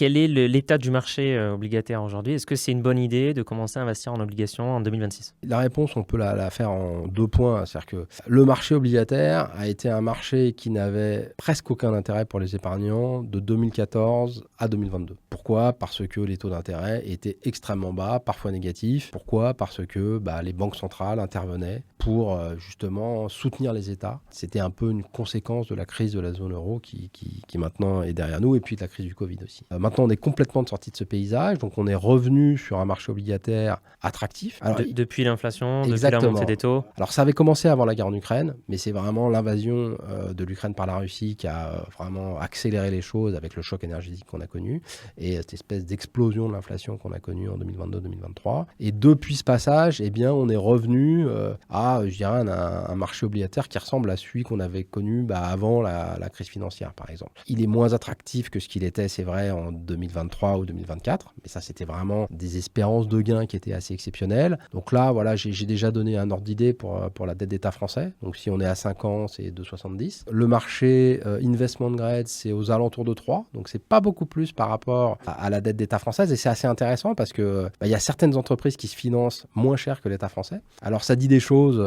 Quel est l'état du marché obligataire aujourd'hui? Est-ce que c'est une bonne idée de commencer à investir en obligations en 2026? La réponse, on peut la faire en 2 points. C'est-à-dire que le marché obligataire a été un marché qui n'avait presque aucun intérêt pour les épargnants de 2014 à 2022. Pourquoi? Parce que les taux d'intérêt étaient extrêmement bas, parfois négatifs. Pourquoi? Parce que les banques centrales intervenaient pour justement soutenir les États. C'était un peu une conséquence de la crise de la zone euro qui maintenant est derrière nous, et puis de la crise du Covid aussi. Maintenant, on est complètement sorti de ce paysage, donc on est revenu sur un marché obligataire attractif. Alors, Depuis l'inflation, depuis la montée exactement. des taux? Alors, ça avait commencé avant la guerre en Ukraine, mais c'est vraiment l'invasion de l'Ukraine par la Russie qui a vraiment accéléré les choses avec le choc énergétique qu'on a connu et cette espèce d'explosion de l'inflation qu'on a connue en 2022-2023. Et depuis ce passage, eh bien, on est revenu à, je dirais, un marché obligataire qui ressemble à celui qu'on avait connu avant la crise financière, par exemple. Il est moins attractif que ce qu'il était, c'est vrai, en 2023 ou 2024, mais ça, c'était vraiment des espérances de gains qui étaient assez exceptionnelles. Donc là, voilà, j'ai déjà donné un ordre d'idée pour la dette d'État français. Donc si on est à 5 ans, c'est 2,70. Le marché investment grade, c'est aux alentours de 3. Donc c'est pas beaucoup plus par rapport à la dette d'État française. Et c'est assez intéressant parce que il y a certaines entreprises qui se financent moins cher que l'État français. Alors ça dit des choses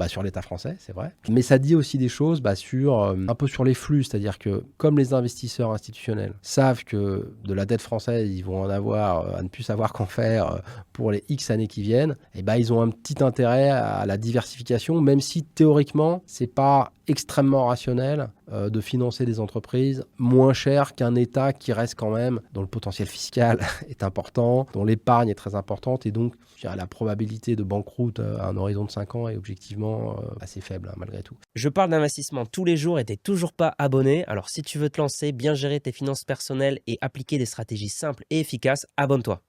sur l'État français, c'est vrai. Mais ça dit aussi des choses un peu sur les flux. C'est-à-dire que comme les investisseurs institutionnels savent que de la dette française, ils vont en avoir à ne plus savoir qu'en faire pour les X années qui viennent, et ils ont un petit intérêt à la diversification, même si théoriquement, c'est pas extrêmement rationnel de financer des entreprises moins chères qu'un État qui reste quand même, dont le potentiel fiscal est important, dont l'épargne est très importante, et donc je dirais, la probabilité de banqueroute à un horizon de 5 ans est objectivement assez faible malgré tout. Je parle d'investissement tous les jours et t'es toujours pas abonné. Alors si tu veux te lancer, bien gérer tes finances personnelles et appliquer des stratégies simples et efficaces, abonne-toi.